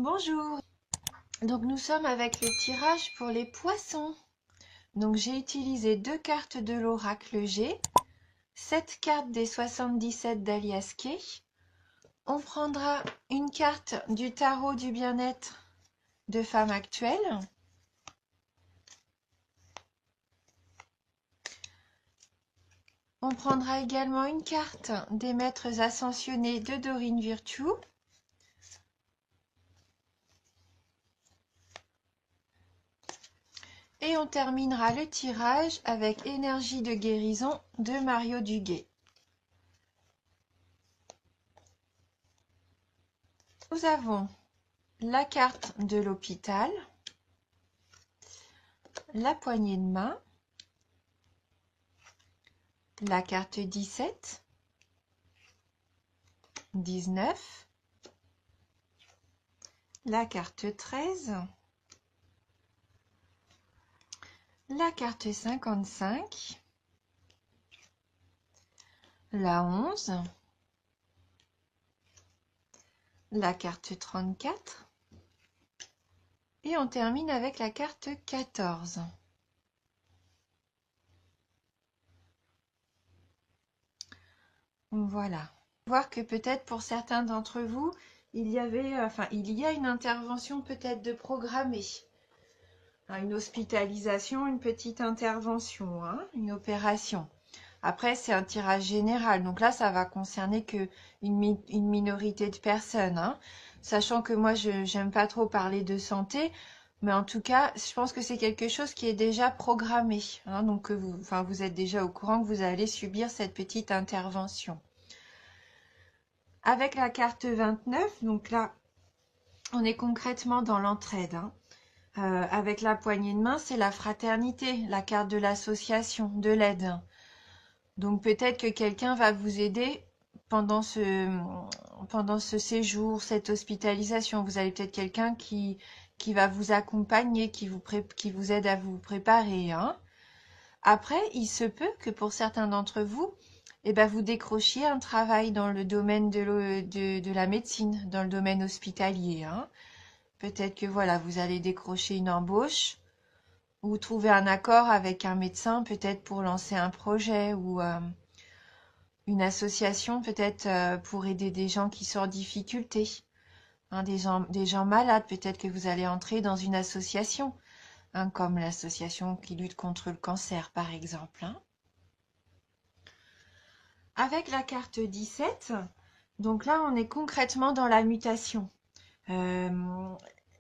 Bonjour, donc nous sommes avec le tirage pour les poissons. Donc j'ai utilisé 2 cartes de l'oracle G, 7 cartes des 77 d'Alias Kay. On prendra une carte du tarot du bien-être de femme actuelle. On prendra également une carte des maîtres ascensionnés de Dorine Virtue. Et on terminera le tirage avec Énergie de guérison de Mario Duguay. Nous avons la carte de l'hôpital, la poignée de main, la carte 17, 19, la carte 13, la carte 55, la 11, la carte 34 et on termine avec la carte 14. Voilà. Voir que peut-être pour certains d'entre vous, il y a une intervention peut-être de programmer. Une hospitalisation, une petite intervention, une opération. Après, c'est un tirage général. Donc là, ça va concerner que une minorité de personnes. Sachant que moi, je n'aime pas trop parler de santé. Mais en tout cas, je pense que c'est quelque chose qui est déjà programmé. Donc, vous êtes déjà au courant que vous allez subir cette petite intervention. Avec la carte 29, donc là, on est concrètement dans l'entraide. Avec la poignée de main, c'est la fraternité, la carte de l'association, de l'aide. Donc peut-être que quelqu'un va vous aider pendant ce séjour, cette hospitalisation. Vous avez peut-être quelqu'un qui va vous accompagner, qui vous aide à vous préparer. Après, il se peut que pour certains d'entre vous, vous décrochiez un travail dans le domaine de la médecine, dans le domaine hospitalier. Peut-être que voilà, vous allez décrocher une embauche ou trouver un accord avec un médecin, peut-être pour lancer un projet ou une association, peut-être pour aider des gens qui sont en difficulté, des gens malades. Peut-être que vous allez entrer dans une association, comme l'association qui lutte contre le cancer, par exemple. Avec la carte 17, donc là, on est concrètement dans la mutation.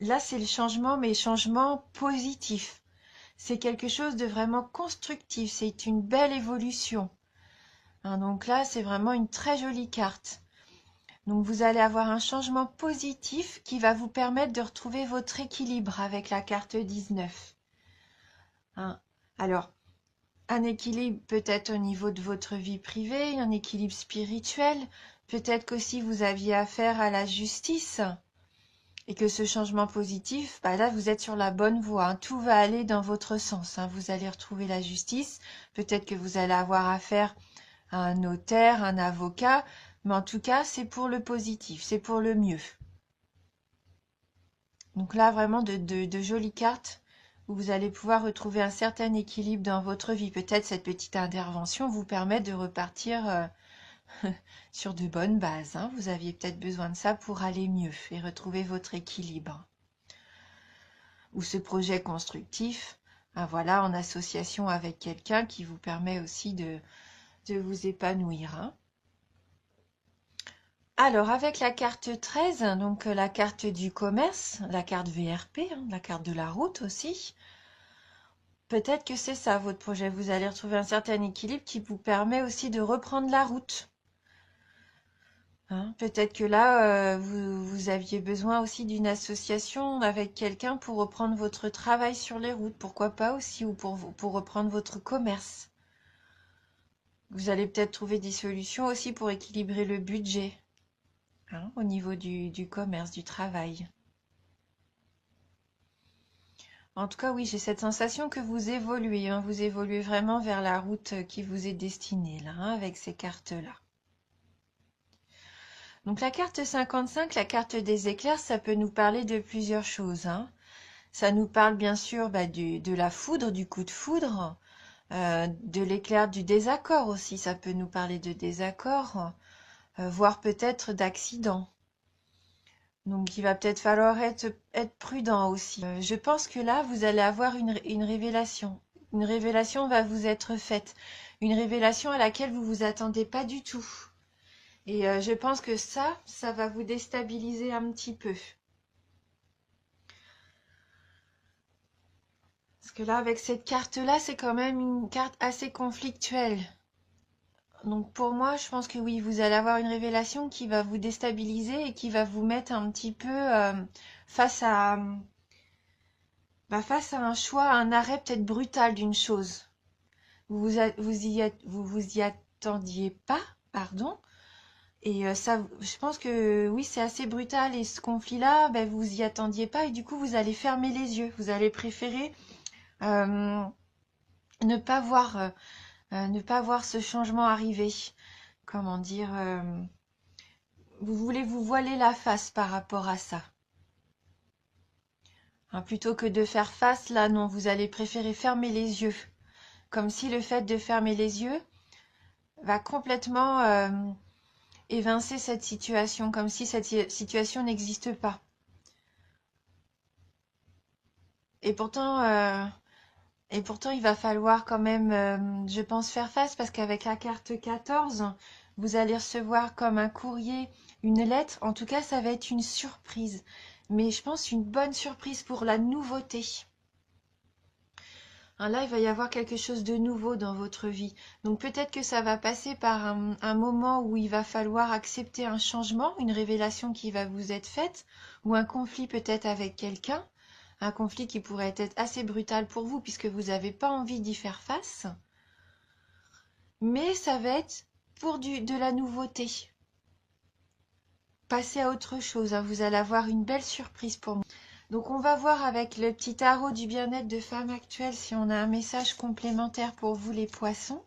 Là, c'est le changement, mais changement positif. C'est quelque chose de vraiment constructif, c'est une belle évolution. Donc là, c'est vraiment une très jolie carte. Donc vous allez avoir un changement positif qui va vous permettre de retrouver votre équilibre avec la carte 19. Alors, un équilibre peut-être au niveau de votre vie privée, un équilibre spirituel. Peut-être qu'aussi vous aviez affaire à la justice et que ce changement positif, là vous êtes sur la bonne voie. Tout va aller dans votre sens. Vous allez retrouver la justice. Peut-être que vous allez avoir affaire à un notaire, un avocat, mais en tout cas, c'est pour le positif, c'est pour le mieux. Donc là, vraiment de jolies cartes où vous allez pouvoir retrouver un certain équilibre dans votre vie. Peut-être cette petite intervention vous permet de repartir sur de bonnes bases. Vous aviez peut-être besoin de ça pour aller mieux et retrouver votre équilibre. Ou ce projet constructif, voilà, en association avec quelqu'un qui vous permet aussi de vous épanouir. Alors, avec la carte 13, donc la carte du commerce, la carte VRP, la carte de la route aussi, peut-être que c'est ça votre projet. Vous allez retrouver un certain équilibre qui vous permet aussi de reprendre la route. Peut-être que là, vous aviez besoin aussi d'une association avec quelqu'un pour reprendre votre travail sur les routes. Pourquoi pas aussi, ou pour reprendre votre commerce. Vous allez peut-être trouver des solutions aussi pour équilibrer le budget. Au niveau du commerce, du travail. En tout cas, oui, j'ai cette sensation que vous évoluez. Vous évoluez vraiment vers la route qui vous est destinée, là, avec ces cartes-là. Donc la carte 55, la carte des éclairs, ça peut nous parler de plusieurs choses, hein. Ça nous parle bien sûr de la foudre, du coup de foudre, de l'éclair du désaccord aussi. Ça peut nous parler de désaccord, voire peut-être d'accident. Donc il va peut-être falloir être prudent aussi. Je pense que là, vous allez avoir une révélation. Une révélation va vous être faite. Une révélation à laquelle vous vous attendez pas du tout. Et je pense que ça va vous déstabiliser un petit peu. Parce que là, avec cette carte-là, c'est quand même une carte assez conflictuelle. Donc pour moi, je pense que oui, vous allez avoir une révélation qui va vous déstabiliser et qui va vous mettre un petit peu face à, face à un choix, à un arrêt peut-être brutal d'une chose. Vous y attendiez pas, pardon. Et ça, je pense que oui, c'est assez brutal. Et ce conflit-là, vous y attendiez pas. Et du coup, vous allez fermer les yeux. Vous allez préférer euh, ne pas voir ce changement arriver. Comment dire vous voulez vous voiler la face par rapport à ça. Hein, plutôt que de faire face, là, non, vous allez préférer fermer les yeux. Comme si le fait de fermer les yeux va complètement évincer cette situation, comme si cette situation n'existe pas. Et pourtant, il va falloir quand même, je pense, faire face parce qu'avec la carte 14, vous allez recevoir comme un courrier, une lettre. En tout cas, ça va être une surprise. Mais je pense une bonne surprise pour la nouveauté. Hein, là, il va y avoir quelque chose de nouveau dans votre vie. Donc peut-être que ça va passer par un moment où il va falloir accepter un changement, une révélation qui va vous être faite, ou un conflit peut-être avec quelqu'un. Un conflit qui pourrait être assez brutal pour vous puisque vous n'avez pas envie d'y faire face. Mais ça va être pour de la nouveauté. Passez à autre chose, hein. Vous allez avoir une belle surprise pour moi. Donc on va voir avec le petit tarot du bien-être de femme actuelle si on a un message complémentaire pour vous les poissons.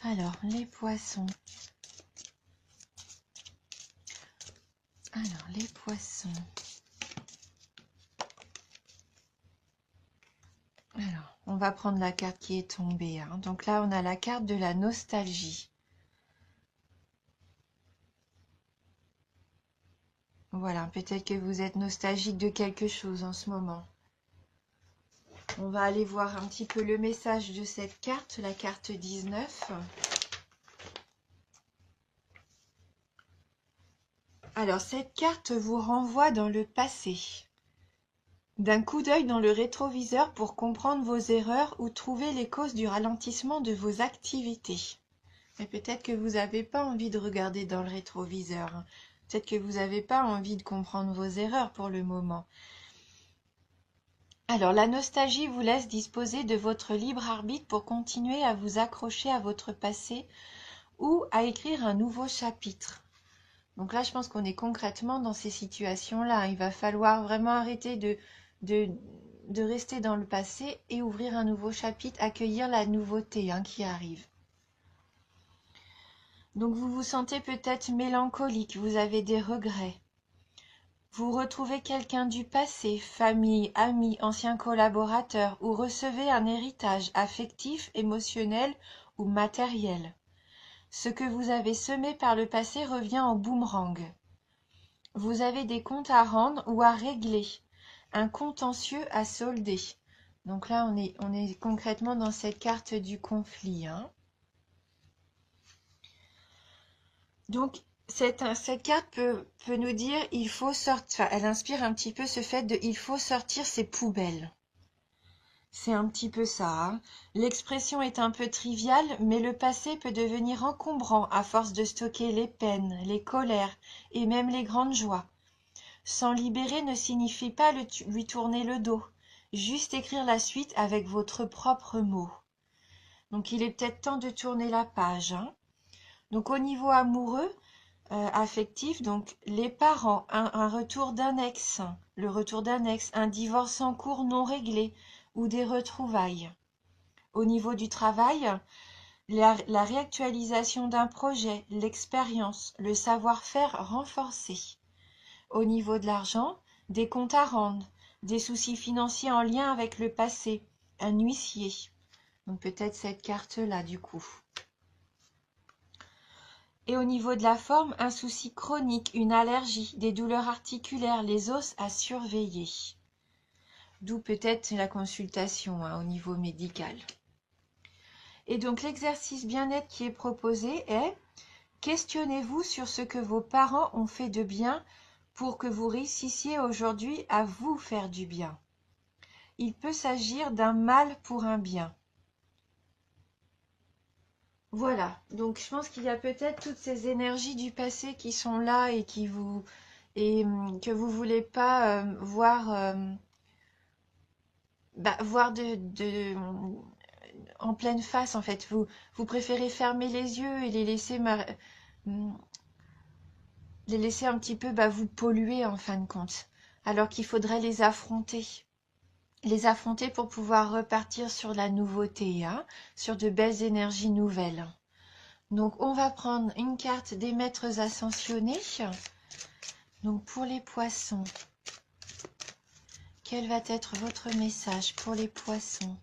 Alors, les poissons. Alors, les poissons. Alors, on va prendre la carte qui est tombée, hein. Donc là, on a la carte de la nostalgie. Voilà, peut-être que vous êtes nostalgique de quelque chose en ce moment. On va aller voir un petit peu le message de cette carte, la carte 19. Alors, cette carte vous renvoie dans le passé. D'un coup d'œil dans le rétroviseur pour comprendre vos erreurs ou trouver les causes du ralentissement de vos activités. Mais peut-être que vous n'avez pas envie de regarder dans le rétroviseur, hein. Peut-être que vous n'avez pas envie de comprendre vos erreurs pour le moment. Alors, la nostalgie vous laisse disposer de votre libre arbitre pour continuer à vous accrocher à votre passé ou à écrire un nouveau chapitre. Donc là, je pense qu'on est concrètement dans ces situations-là. Il va falloir vraiment arrêter de rester dans le passé et ouvrir un nouveau chapitre, accueillir la nouveauté, hein, qui arrive. Donc vous vous sentez peut-être mélancolique, vous avez des regrets. Vous retrouvez quelqu'un du passé, famille, amis, anciens collaborateurs, ou recevez un héritage affectif, émotionnel ou matériel. Ce que vous avez semé par le passé revient en boomerang. Vous avez des comptes à rendre ou à régler, un contentieux à solder. Donc là, on est concrètement dans cette carte du conflit, hein. Donc, cette carte peut nous dire il faut sortir, elle inspire un petit peu ce fait de il faut sortir ses poubelles. C'est un petit peu ça, hein. L'expression est un peu triviale, mais le passé peut devenir encombrant à force de stocker les peines, les colères et même les grandes joies. S'en libérer ne signifie pas lui tourner le dos, juste écrire la suite avec votre propre mot. Donc il est peut-être temps de tourner la page, hein. Donc au niveau amoureux, affectif, donc les parents, un retour d'un ex, le retour d'un ex, un divorce en cours non réglé ou des retrouvailles. Au niveau du travail, la réactualisation d'un projet, l'expérience, le savoir-faire renforcé. Au niveau de l'argent, des comptes à rendre, des soucis financiers en lien avec le passé, un huissier. Donc peut-être cette carte-là du coup. Et au niveau de la forme, un souci chronique, une allergie, des douleurs articulaires, les os à surveiller. D'où peut-être la consultation au niveau médical. Et donc l'exercice bien-être qui est proposé est: questionnez-vous sur ce que vos parents ont fait de bien pour que vous réussissiez aujourd'hui à vous faire du bien. Il peut s'agir d'un mal pour un bien. Voilà, donc je pense qu'il y a peut-être toutes ces énergies du passé qui sont là et qui vous que vous voulez pas voir voir en pleine face en fait. Vous préférez fermer les yeux et les laisser un petit peu vous polluer en fin de compte, alors qu'il faudrait les affronter. Les affronter pour pouvoir repartir sur la nouveauté, sur de belles énergies nouvelles. Donc on va prendre une carte des maîtres ascensionnés. Donc pour les poissons, quel va être votre message pour les poissons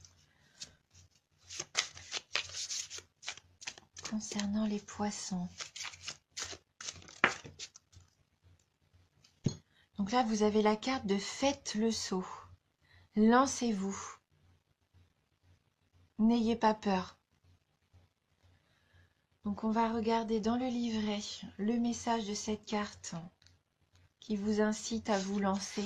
concernant les poissons? Donc là vous avez la carte de faites le saut. Lancez-vous. N'ayez pas peur. Donc on va regarder dans le livret le message de cette carte qui vous incite à vous lancer.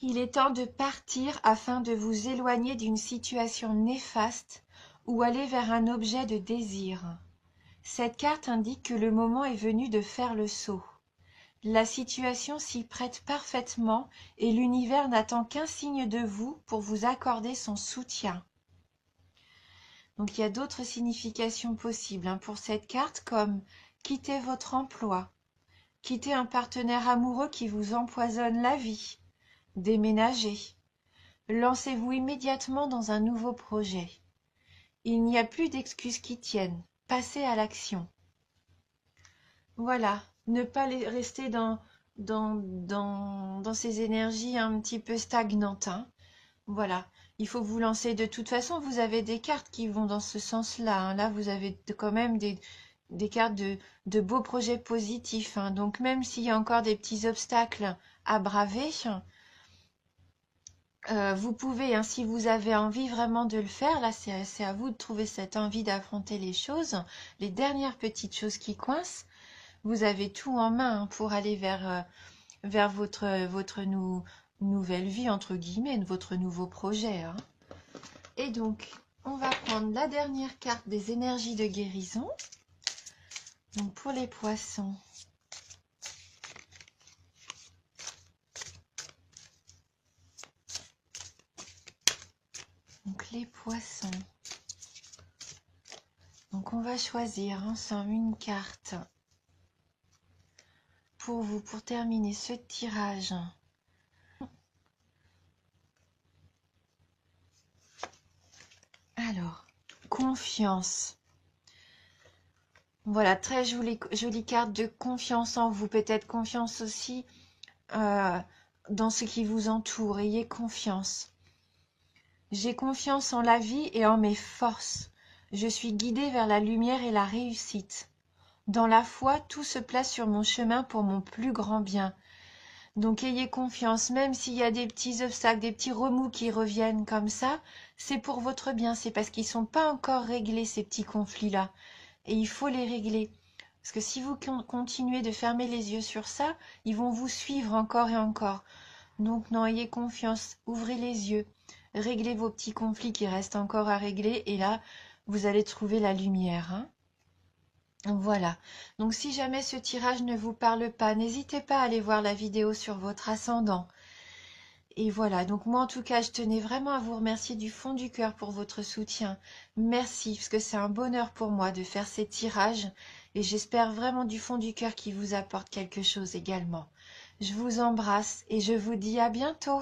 Il est temps de partir afin de vous éloigner d'une situation néfaste ou aller vers un objet de désir. Cette carte indique que le moment est venu de faire le saut. La situation s'y prête parfaitement et l'univers n'attend qu'un signe de vous pour vous accorder son soutien. Donc il y a d'autres significations possibles pour cette carte, comme quitter votre emploi, quitter un partenaire amoureux qui vous empoisonne la vie, déménager. Lancez-vous immédiatement dans un nouveau projet. Il n'y a plus d'excuses qui tiennent. Passez à l'action. Voilà, ne pas rester dans ces énergies un petit peu stagnantes. Voilà, il faut vous lancer. De toute façon, vous avez des cartes qui vont dans ce sens-là. Là, vous avez quand même des cartes de beaux projets positifs. Donc, même s'il y a encore des petits obstacles à braver, vous pouvez, si vous avez envie vraiment de le faire, là, c'est à vous de trouver cette envie d'affronter les choses. Les dernières petites choses qui coincent, vous avez tout en main pour aller vers votre nouvelle vie, entre guillemets, votre nouveau projet. Et donc, on va prendre la dernière carte des énergies de guérison. Donc, pour les poissons. Donc, les poissons. Donc, on va choisir ensemble une carte pour vous, pour terminer ce tirage. Alors, confiance. Voilà, très jolie carte de confiance en vous. Peut-être confiance aussi dans ce qui vous entoure. Ayez confiance. J'ai confiance en la vie et en mes forces. Je suis guidée vers la lumière et la réussite. Dans la foi, tout se place sur mon chemin pour mon plus grand bien. Donc ayez confiance, même s'il y a des petits obstacles, des petits remous qui reviennent comme ça, c'est pour votre bien, c'est parce qu'ils ne sont pas encore réglés, ces petits conflits-là. Et il faut les régler. Parce que si vous continuez de fermer les yeux sur ça, ils vont vous suivre encore et encore. Donc non, ayez confiance, ouvrez les yeux, réglez vos petits conflits qui restent encore à régler, et là, vous allez trouver la lumière. Voilà, donc si jamais ce tirage ne vous parle pas, n'hésitez pas à aller voir la vidéo sur votre ascendant. Et voilà, donc moi en tout cas, je tenais vraiment à vous remercier du fond du cœur pour votre soutien. Merci, parce que c'est un bonheur pour moi de faire ces tirages, et j'espère vraiment du fond du cœur qu'ils vous apportent quelque chose également. Je vous embrasse et je vous dis à bientôt.